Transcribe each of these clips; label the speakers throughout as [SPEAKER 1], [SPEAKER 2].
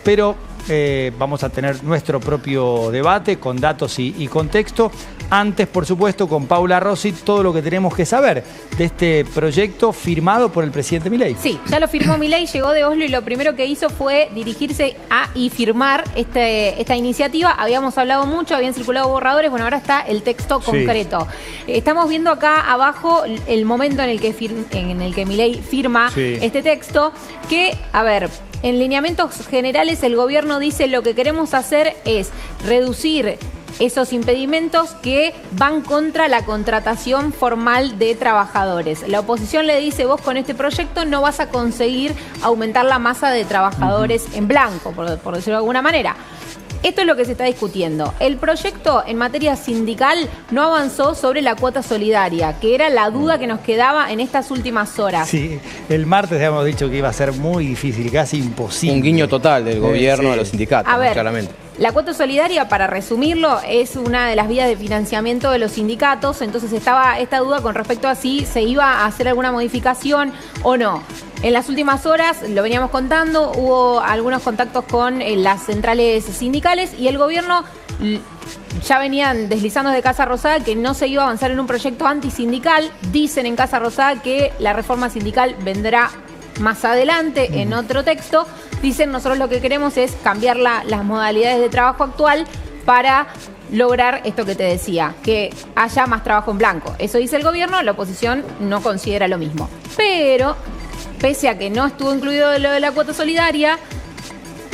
[SPEAKER 1] pero vamos a tener nuestro propio debate con datos y contexto. Antes, por supuesto, con Paula Rossi, todo lo que tenemos que saber de este proyecto firmado por el presidente Milei.
[SPEAKER 2] Sí, ya lo firmó Milei, llegó de Oslo y lo primero que hizo fue dirigirse y firmar esta iniciativa. Habíamos hablado mucho, habían circulado borradores, bueno, ahora está el texto concreto. Sí. Estamos viendo acá abajo el momento en el que Milei firma este texto, que, a ver, en lineamientos generales el gobierno dice lo que queremos hacer es reducir esos impedimentos que van contra la contratación formal de trabajadores. La oposición le dice, vos con este proyecto no vas a conseguir aumentar la masa de trabajadores en blanco, por decirlo de alguna manera. Esto es lo que se está discutiendo. El proyecto en materia sindical no avanzó sobre la cuota solidaria, que era la duda que nos quedaba en estas últimas horas.
[SPEAKER 1] Sí, el martes habíamos dicho que iba a ser muy difícil, casi imposible.
[SPEAKER 3] Un guiño total del gobierno a los sindicatos,
[SPEAKER 2] a ver,
[SPEAKER 3] claramente.
[SPEAKER 2] La cuota solidaria, para resumirlo, es una de las vías de financiamiento de los sindicatos, entonces estaba esta duda con respecto a si se iba a hacer alguna modificación o no. En las últimas horas, lo veníamos contando, hubo algunos contactos con las centrales sindicales y el gobierno ya venían deslizando de Casa Rosada que no se iba a avanzar en un proyecto antisindical. Dicen en Casa Rosada que la reforma sindical vendrá más adelante en otro texto. Dicen, nosotros lo que queremos es cambiar las modalidades de trabajo actual para lograr esto que te decía, que haya más trabajo en blanco. Eso dice el gobierno, la oposición no considera lo mismo. Pero, pese a que no estuvo incluido lo de la cuota solidaria,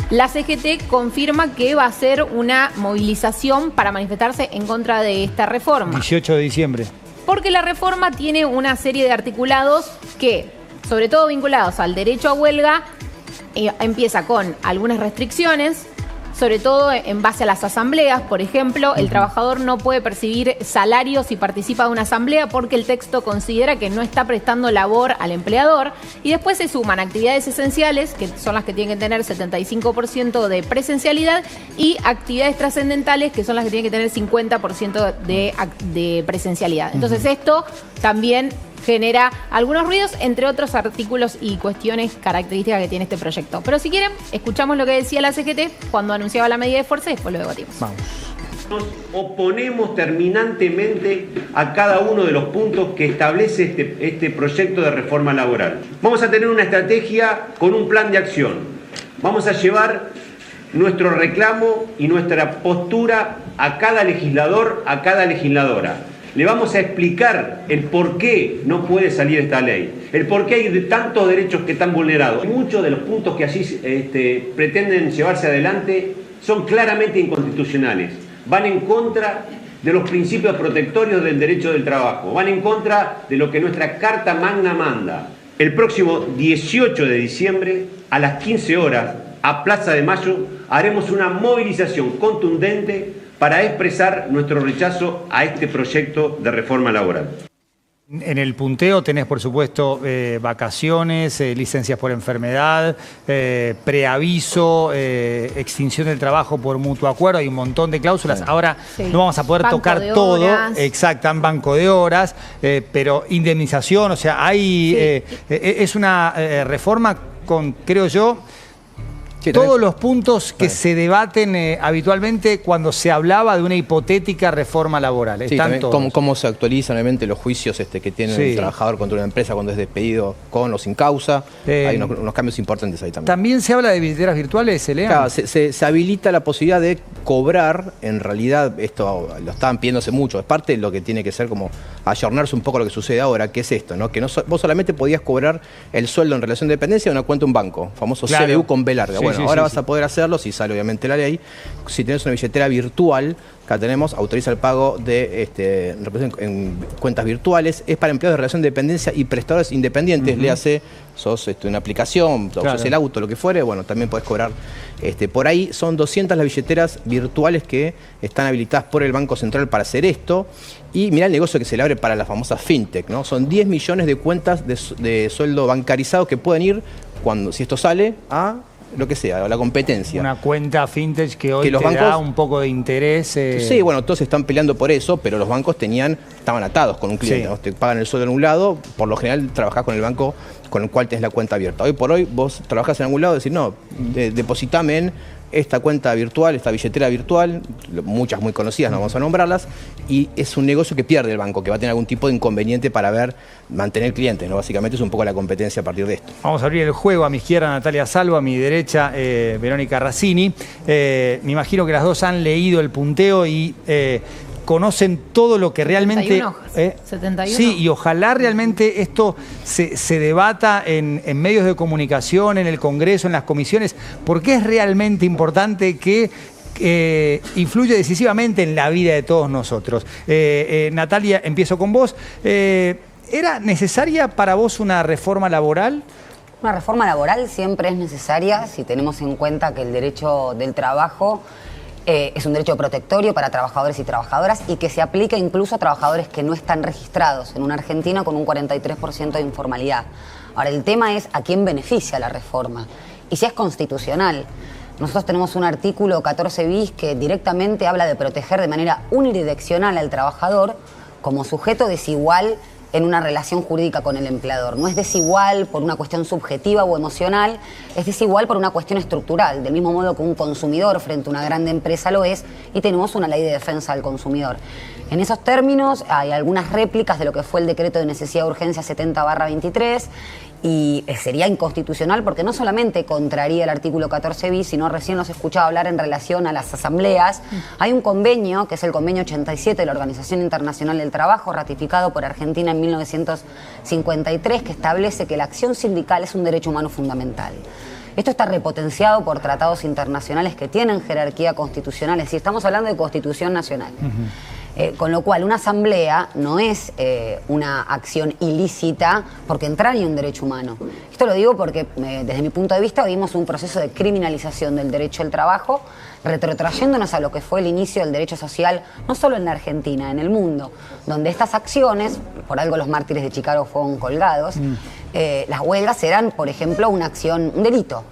[SPEAKER 2] la CGT confirma que va a hacer una movilización para manifestarse en contra de esta reforma.
[SPEAKER 1] 18 de diciembre.
[SPEAKER 2] Porque la reforma tiene una serie de articulados que, sobre todo vinculados al derecho a huelga, empieza con algunas restricciones, sobre todo en base a las asambleas. Por ejemplo, el trabajador no puede percibir salarios si participa de una asamblea porque el texto considera que no está prestando labor al empleador. Y después se suman actividades esenciales, que son las que tienen que tener 75% de presencialidad, y actividades trascendentales, que son las que tienen que tener 50% de presencialidad. Entonces esto también genera algunos ruidos, entre otros artículos y cuestiones características que tiene este proyecto. Pero si quieren, escuchamos lo que decía la CGT cuando anunciaba la medida de fuerza y después lo debatimos.
[SPEAKER 1] Vamos.
[SPEAKER 4] Nos oponemos terminantemente a cada uno de los puntos que establece este proyecto de reforma laboral. Vamos a tener una estrategia con un plan de acción. Vamos a llevar nuestro reclamo y nuestra postura a cada legislador, a cada legisladora. Le vamos a explicar el por qué no puede salir esta ley, el por qué hay tantos derechos que están vulnerados. Muchos de los puntos que allí pretenden llevarse adelante son claramente inconstitucionales. Van en contra de los principios protectorios del derecho del trabajo, van en contra de lo que nuestra Carta Magna manda. El próximo 18 de diciembre, a las 15 horas, a Plaza de Mayo, haremos una movilización contundente para expresar nuestro rechazo a este proyecto de reforma laboral.
[SPEAKER 1] En el punteo tenés, por supuesto, vacaciones, licencias por enfermedad, preaviso, extinción del trabajo por mutuo acuerdo, hay un montón de cláusulas. Ahora no vamos a poder tocar todo, exacto, en banco de horas, pero indemnización, o sea, hay es una reforma con, creo yo, todos los puntos que se debaten habitualmente cuando se hablaba de una hipotética reforma laboral. Están todos.
[SPEAKER 3] Cómo se actualizan obviamente los juicios que tiene el trabajador contra una empresa cuando es despedido con o sin causa. Hay unos cambios importantes ahí también.
[SPEAKER 1] También se habla de billeteras virtuales, Lean.
[SPEAKER 3] Claro, se habilita la posibilidad de cobrar. En realidad, esto lo estaban pidiéndose mucho. Es parte de lo que tiene que ser como ayornarse un poco lo que sucede ahora, que es esto, ¿no? Que vos solamente podías cobrar el sueldo en relación de dependencia de una cuenta de un banco, famoso CBU con B larga. Bueno, ahora vas a poder hacerlo, si sale obviamente la ley. Si tenés una billetera virtual, acá tenemos, autoriza el pago de en cuentas virtuales. Es para empleados de relación de dependencia y prestadores independientes. Léase, sos una aplicación, sos el auto, lo que fuere, bueno, también podés cobrar. Por ahí son 200 las billeteras virtuales que están habilitadas por el Banco Central para hacer esto. Y mirá el negocio que se le abre para las famosas fintech, ¿no? Son 10 millones de cuentas de sueldo bancarizado que pueden ir, si esto sale, a lo que sea, la competencia.
[SPEAKER 1] Una cuenta fintech que hoy los bancos, da un poco de interés.
[SPEAKER 3] Sí, bueno, todos están peleando por eso, pero los bancos estaban atados con un cliente, ¿no? Te pagan el sueldo en un lado, por lo general trabajás con el banco con el cual tenés la cuenta abierta. Hoy por hoy vos trabajás en algún lado y decís, no, depositame en esta cuenta virtual, esta billetera virtual, muchas muy conocidas, no vamos a nombrarlas, y es un negocio que pierde el banco, que va a tener algún tipo de inconveniente para mantener clientes, ¿no? Básicamente es un poco la competencia a partir de esto.
[SPEAKER 1] Vamos a abrir el juego. A mi izquierda Natalia Salvo, a mi derecha Verónica Razzini. Me imagino que las dos han leído el punteo y conocen todo lo que realmente...
[SPEAKER 2] 71 hojas. 71.
[SPEAKER 1] Sí, y ojalá realmente esto se debata en medios de comunicación, en el Congreso, en las comisiones, porque es realmente importante que influye decisivamente en la vida de todos nosotros. Natalia, empiezo con vos. ¿Era necesaria para vos una reforma laboral?
[SPEAKER 5] Una reforma laboral siempre es necesaria si tenemos en cuenta que el derecho del trabajo es un derecho protectorio para trabajadores y trabajadoras y que se aplica incluso a trabajadores que no están registrados en una Argentina con un 43% de informalidad. Ahora, el tema es a quién beneficia la reforma y si es constitucional. Nosotros tenemos un artículo 14 bis que directamente habla de proteger de manera unidireccional al trabajador como sujeto desigual en una relación jurídica con el empleador. No es desigual por una cuestión subjetiva o emocional, es desigual por una cuestión estructural, del mismo modo que un consumidor frente a una grande empresa lo es, y tenemos una ley de defensa del consumidor. En esos términos hay algunas réplicas de lo que fue el decreto de necesidad de urgencia 70/23, y sería inconstitucional porque no solamente contraría el artículo 14 bis, sino recién los escuchaba hablar en relación a las asambleas. Hay un convenio, que es el convenio 87 de la Organización Internacional del Trabajo, ratificado por Argentina en 1953, que establece que la acción sindical es un derecho humano fundamental. Esto está repotenciado por tratados internacionales que tienen jerarquía constitucional, es decir, estamos hablando de Constitución Nacional. Con lo cual, una asamblea no es una acción ilícita porque entraña un derecho humano. Esto lo digo porque, desde mi punto de vista, vimos un proceso de criminalización del derecho al trabajo, retrotrayéndonos a lo que fue el inicio del derecho social, no solo en la Argentina, en el mundo, donde estas acciones, por algo los mártires de Chicago fueron colgados, las huelgas eran, por ejemplo, una acción, un delito.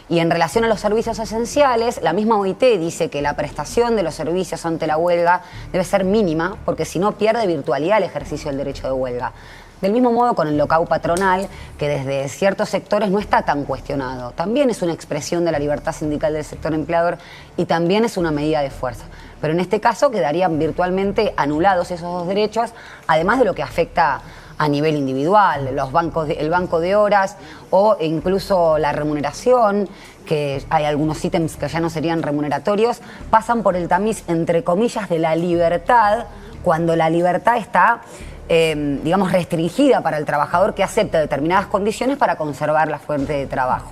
[SPEAKER 5] Y en relación a los servicios esenciales, la misma OIT dice que la prestación de los servicios ante la huelga debe ser mínima, porque si no pierde virtualidad el ejercicio del derecho de huelga. Del mismo modo con el locao patronal, que desde ciertos sectores no está tan cuestionado. También es una expresión de la libertad sindical del sector empleador y también es una medida de fuerza. Pero en este caso quedarían virtualmente anulados esos dos derechos, además de lo que afecta a nivel individual, el banco de horas o incluso la remuneración, que hay algunos ítems que ya no serían remuneratorios, pasan por el tamiz, entre comillas, de la libertad, cuando la libertad está, digamos, restringida para el trabajador que acepta determinadas condiciones para conservar la fuente de trabajo.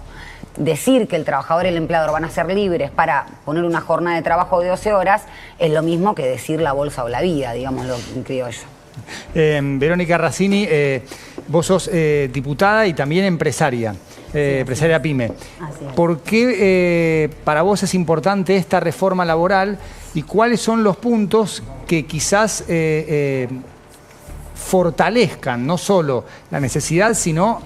[SPEAKER 5] Decir que el trabajador y el empleador van a ser libres para poner una jornada de trabajo de 12 horas es lo mismo que decir la bolsa o la vida, digámoslo en criollo.
[SPEAKER 1] Verónica Razzini, vos sos diputada y también empresaria, empresaria PYME. ¿Por qué para vos es importante esta reforma laboral y cuáles son los puntos que quizás fortalezcan no solo la necesidad, sino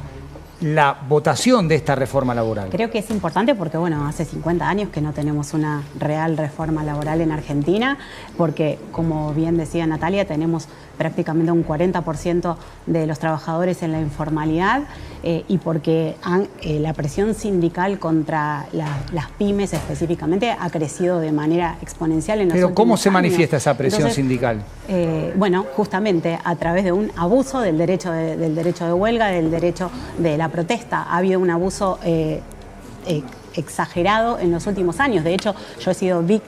[SPEAKER 1] la votación de esta reforma laboral?
[SPEAKER 6] Creo que es importante porque, bueno, hace 50 años que no tenemos una real reforma laboral en Argentina, porque, como bien decía Natalia, tenemos prácticamente un 40% de los trabajadores en la informalidad y porque la presión sindical contra las pymes específicamente ha crecido de manera exponencial en los últimos años.
[SPEAKER 1] Pero ¿cómo se manifiesta esa presión sindical?
[SPEAKER 6] Bueno, justamente a través de un abuso del derecho de huelga, del derecho de la protesta. Ha habido un abuso exagerado en los últimos años. De hecho, yo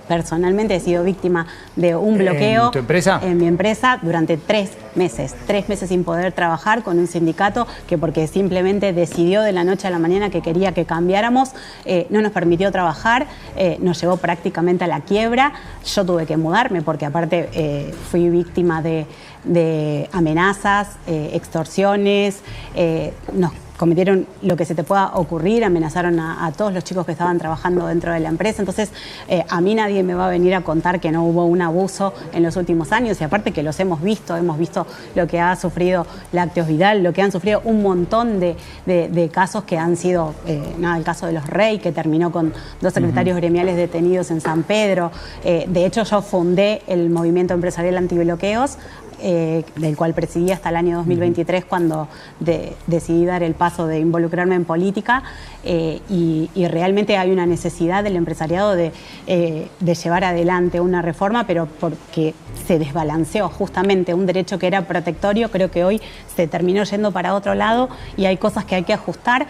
[SPEAKER 6] personalmente he sido víctima de un bloqueo.
[SPEAKER 1] ¿En tu empresa?
[SPEAKER 6] En mi empresa durante 3 meses. 3 meses sin poder trabajar con un sindicato que, porque simplemente decidió de la noche a la mañana que quería que cambiáramos, no nos permitió trabajar, nos llevó prácticamente a la quiebra. Yo tuve que mudarme porque aparte fui víctima de amenazas, extorsiones, nos cometieron lo que se te pueda ocurrir, amenazaron a todos los chicos que estaban trabajando dentro de la empresa. Entonces, a mí nadie me va a venir a contar que no hubo un abuso en los últimos años, y aparte que los hemos visto lo que ha sufrido Lácteos Vidal, lo que han sufrido un montón de casos que han sido, el caso de los Rey, que terminó con 2 secretarios gremiales detenidos en San Pedro. De hecho, yo fundé el movimiento empresarial antibloqueos del cual presidí hasta el año 2023 cuando decidí dar el paso de involucrarme en política, y realmente hay una necesidad del empresariado de llevar adelante una reforma, pero porque se desbalanceó justamente un derecho que era protectorio, creo que hoy se terminó yendo para otro lado y hay cosas que hay que ajustar.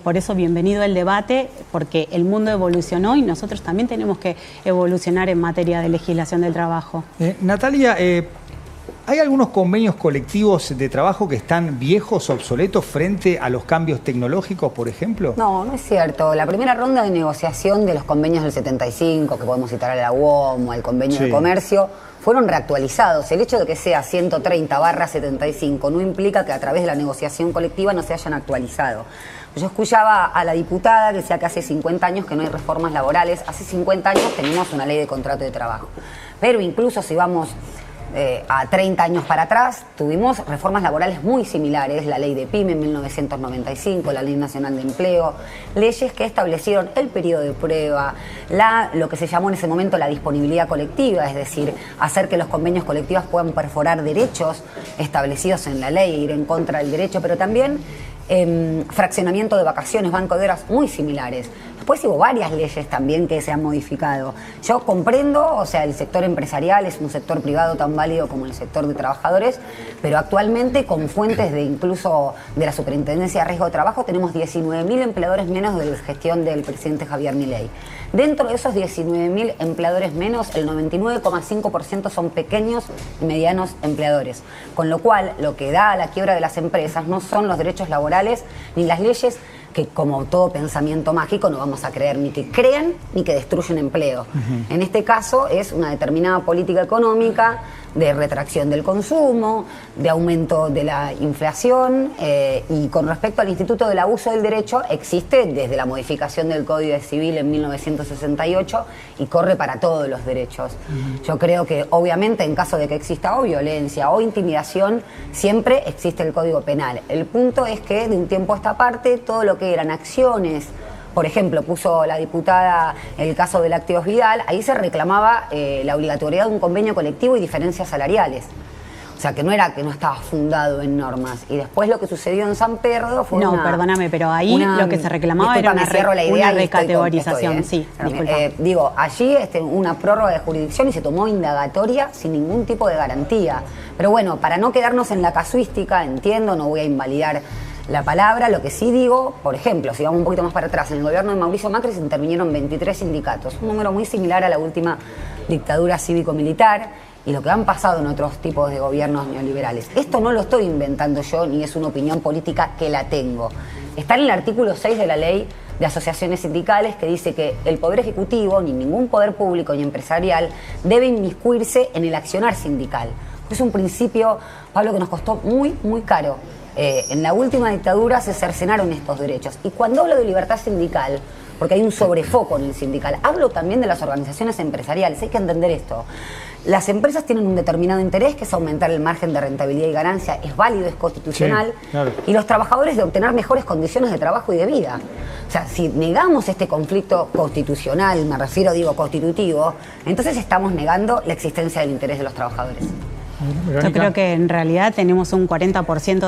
[SPEAKER 6] Por eso bienvenido el debate, porque el mundo evolucionó y nosotros también tenemos que evolucionar en materia de legislación del trabajo.
[SPEAKER 1] Natalia, ¿hay algunos convenios colectivos de trabajo que están viejos, obsoletos frente a los cambios tecnológicos, por ejemplo?
[SPEAKER 5] No, no es cierto. La primera ronda de negociación de los convenios del 75, que podemos citar a la UOM o al convenio de comercio, fueron reactualizados. El hecho de que sea 130/75 no implica que a través de la negociación colectiva no se hayan actualizado. Yo escuchaba a la diputada que decía que hace 50 años que no hay reformas laborales. Hace 50 años tenemos una ley de contrato de trabajo. Pero incluso si vamos a 30 años para atrás, tuvimos reformas laborales muy similares, la ley de PYME en 1995, la Ley Nacional de Empleo, leyes que establecieron el periodo de prueba, lo que se llamó en ese momento la disponibilidad colectiva, es decir, hacer que los convenios colectivos puedan perforar derechos establecidos en la ley e ir en contra del derecho, pero también fraccionamiento de vacaciones, banco de horas muy similares. Después hubo varias leyes también que se han modificado. Yo comprendo, o sea, el sector empresarial es un sector privado tan válido como el sector de trabajadores, pero actualmente con fuentes de incluso de la Superintendencia de Riesgo de Trabajo tenemos 19.000 empleadores menos de la gestión del presidente Javier Milei. Dentro de esos 19.000 empleadores menos, el 99,5% son pequeños y medianos empleadores. Con lo cual, lo que da a la quiebra de las empresas no son los derechos laborales ni las leyes que, como todo pensamiento mágico, no vamos a creer ni que crean ni que destruyen empleo. En este caso es una determinada política económica de retracción del consumo, de aumento de la inflación, y con respecto al Instituto del Abuso del Derecho, existe desde la modificación del Código Civil en 1968 y corre para todos los derechos. Yo creo que obviamente en caso de que exista o violencia o intimidación, siempre existe el Código Penal. El punto es que de un tiempo a esta parte todo lo que eran acciones, por ejemplo, puso la diputada el caso de Lácteos Vidal, ahí se reclamaba la obligatoriedad de un convenio colectivo y diferencias salariales. O sea, que no era que no estaba fundado en normas. Y después lo que sucedió en San Pedro fue
[SPEAKER 6] perdóname, pero ahí lo que se reclamaba era una recategorización. Sí,
[SPEAKER 5] digo, allí una prórroga de jurisdicción y se tomó indagatoria sin ningún tipo de garantía. Pero bueno, para no quedarnos en la casuística, entiendo, no voy a invalidar la palabra, lo que sí digo, por ejemplo, si vamos un poquito más para atrás, en el gobierno de Mauricio Macri se intervinieron 23 sindicatos, un número muy similar a la última dictadura cívico-militar y lo que han pasado en otros tipos de gobiernos neoliberales. Esto no lo estoy inventando yo, ni es una opinión política que la tengo. Está en el artículo 6 de la Ley de Asociaciones Sindicales que dice que el Poder Ejecutivo, ni ningún poder público ni empresarial, debe inmiscuirse en el accionar sindical. Es un principio, Pablo, que nos costó muy, muy caro. En la última dictadura se cercenaron estos derechos. Y cuando hablo de libertad sindical, porque hay un sobrefoco en el sindical, hablo también de las organizaciones empresariales. Hay que entender esto. Las empresas tienen un determinado interés, que es aumentar el margen de rentabilidad y ganancia. Es válido, es constitucional. Sí, claro. Y los trabajadores de obtener mejores condiciones de trabajo y de vida. O sea, si negamos este conflicto constitucional, me refiero, digo, constitutivo, entonces estamos negando la existencia del interés de los trabajadores.
[SPEAKER 6] Yo creo que en realidad tenemos un 40%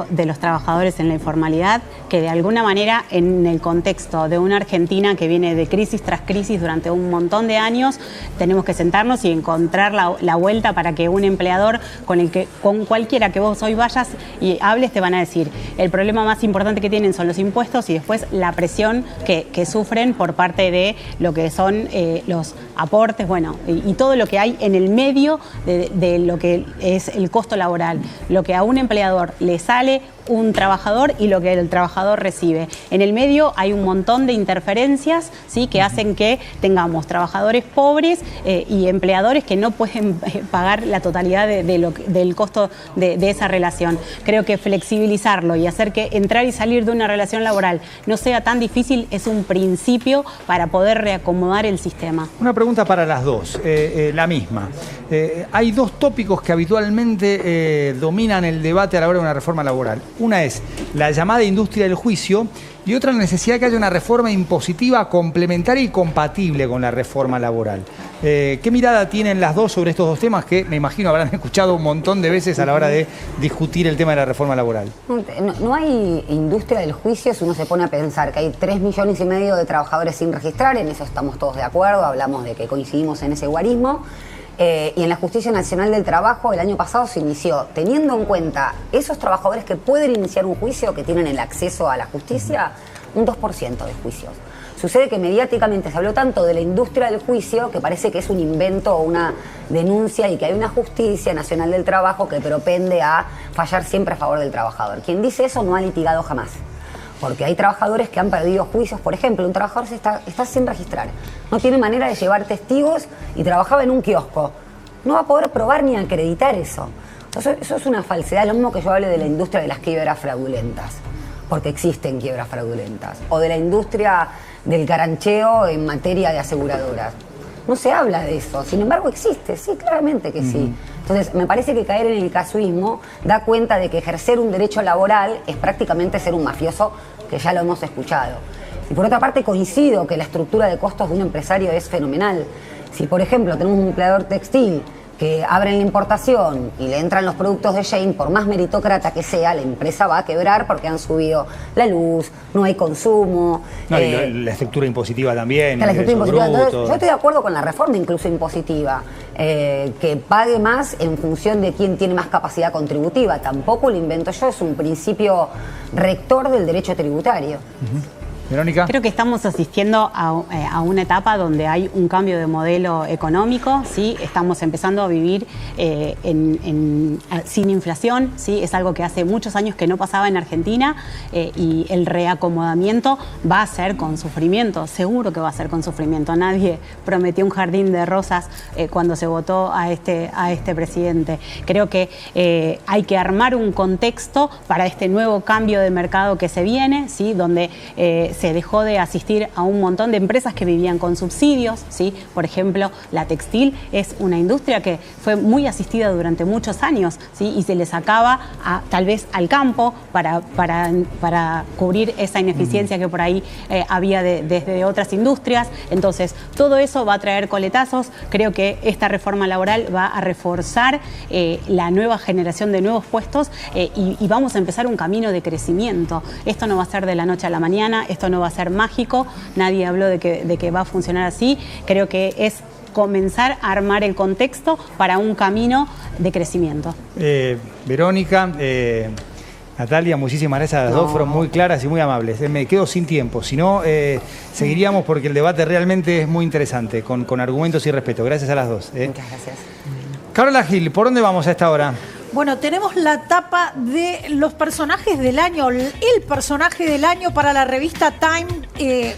[SPEAKER 6] de los trabajadores en la informalidad que de alguna manera en el contexto de una Argentina que viene de crisis tras crisis durante un montón de años, tenemos que sentarnos y encontrar la vuelta para que un empleador con cualquiera que vos hoy vayas y hables te van a decir el problema más importante que tienen son los impuestos y después la presión que sufren por parte de lo que son los aportes, bueno, y todo lo que hay en el medio de lo que es el costo laboral, lo que a un empleador le sale un trabajador y lo que el trabajador recibe. En el medio hay un montón de interferencias, ¿sí?, que hacen que tengamos trabajadores pobres y empleadores que no pueden pagar la totalidad del costo de esa relación. Creo que flexibilizarlo y hacer que entrar y salir de una relación laboral no sea tan difícil es un principio para poder reacomodar el sistema.
[SPEAKER 1] Una pregunta para las dos, la misma. Hay dos tópicos que habitualmente dominan el debate a la hora de una reforma laboral. Una es la llamada industria del juicio y otra la necesidad de que haya una reforma impositiva complementaria y compatible con la reforma laboral. ¿Qué mirada tienen las dos sobre estos dos temas que me imagino habrán escuchado un montón de veces a la hora de discutir el tema de la reforma laboral?
[SPEAKER 5] No hay industria del juicio si uno se pone a pensar que hay 3,5 millones de trabajadores sin registrar, en eso estamos todos de acuerdo, hablamos de que coincidimos en ese guarismo. Y en la Justicia Nacional del Trabajo el año pasado se inició, teniendo en cuenta esos trabajadores que pueden iniciar un juicio, que tienen el acceso a la justicia, un 2% de juicios. Sucede que mediáticamente se habló tanto de la industria del juicio que parece que es un invento o una denuncia y que hay una Justicia Nacional del Trabajo que propende a fallar siempre a favor del trabajador. Quien dice eso no ha litigado jamás. Porque hay trabajadores que han perdido juicios. Por ejemplo, un trabajador está sin registrar, no tiene manera de llevar testigos y trabajaba en un kiosco. No va a poder probar ni acreditar eso. Entonces, eso es una falsedad. Lo mismo que yo hable de la industria de las quiebras fraudulentas, porque existen quiebras fraudulentas. O de la industria del carancheo en materia de aseguradoras. No se habla de eso, sin embargo existe, sí, claramente que sí. Entonces, me parece que caer en el casuismo da cuenta de que ejercer un derecho laboral es prácticamente ser un mafioso, que ya lo hemos escuchado. Y por otra parte, coincido que la estructura de costos de un empresario es fenomenal. Si, por ejemplo, tenemos un empleador textil que abren la importación y le entran los productos de Shein, por más meritócrata que sea, la empresa va a quebrar porque han subido la luz, no hay consumo.
[SPEAKER 1] No, y la estructura impositiva también.
[SPEAKER 5] La estructura impositiva. Entonces, yo estoy de acuerdo con la reforma incluso impositiva, que pague más en función de quién tiene más capacidad contributiva. Tampoco lo invento yo, es un principio rector del derecho tributario.
[SPEAKER 1] Verónica.
[SPEAKER 6] Creo que estamos asistiendo a una etapa donde hay un cambio de modelo económico, ¿sí? Estamos empezando a vivir sin inflación, ¿sí? Es algo que hace muchos años que no pasaba en Argentina y el reacomodamiento va a ser con sufrimiento, seguro que va a ser con sufrimiento. Nadie prometió un jardín de rosas cuando se votó a este presidente. Creo que hay que armar un contexto para este nuevo cambio de mercado que se viene, ¿sí? Donde se dejó de asistir a un montón de empresas que vivían con subsidios, ¿sí? Por ejemplo, la textil es una industria que fue muy asistida durante muchos años, ¿sí? Y se le sacaba tal vez al campo para cubrir esa ineficiencia que por ahí había desde otras industrias. Entonces, todo eso va a traer coletazos. Creo que esta reforma laboral va a reforzar la nueva generación de nuevos puestos y vamos a empezar un camino de crecimiento. Esto no va a ser de la noche a la mañana, esto no va a ser mágico, nadie habló de que va a funcionar así. Creo que es comenzar a armar el contexto para un camino de crecimiento.
[SPEAKER 1] Verónica, Natalia, muchísimas gracias a las dos, fueron muy claras y muy amables. Me quedo sin tiempo, si no, seguiríamos porque el debate realmente es muy interesante, con argumentos y respeto. Gracias a las dos.
[SPEAKER 5] Muchas gracias.
[SPEAKER 1] Carola Gil, ¿por dónde vamos a esta hora?
[SPEAKER 7] Bueno, tenemos la tapa de los personajes del año, el personaje del año para la revista Time,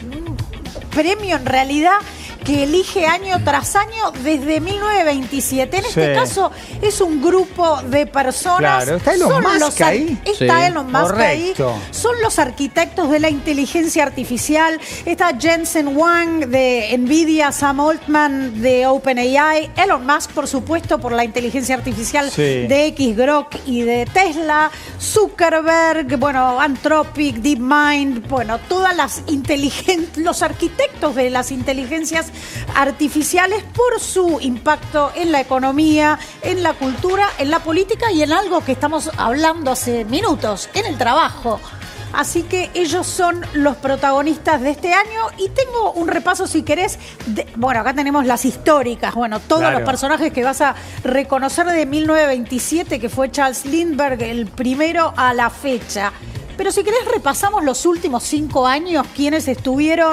[SPEAKER 7] premio en realidad que elige año tras año desde 1927. En este caso es un grupo de personas.
[SPEAKER 1] Claro, está Elon Musk ahí.
[SPEAKER 7] Está Elon Musk ahí.
[SPEAKER 1] Correcto.
[SPEAKER 7] Son los arquitectos de la inteligencia artificial. Está Jensen Huang de Nvidia, Sam Altman de OpenAI, Elon Musk, por supuesto, por la inteligencia artificial de Grok y de Tesla, Zuckerberg, bueno, Anthropic, DeepMind, bueno, todas las los arquitectos de las inteligencias artificiales por su impacto en la economía, en la cultura, en la política y en algo que estamos hablando hace minutos, en el trabajo. Así que ellos son los protagonistas de este año y tengo un repaso, si querés, bueno, acá tenemos las históricas, bueno, todos los personajes que vas a reconocer de 1927, que fue Charles Lindbergh, el primero a la fecha. Pero si querés repasamos los últimos 5 años, quienes estuvieron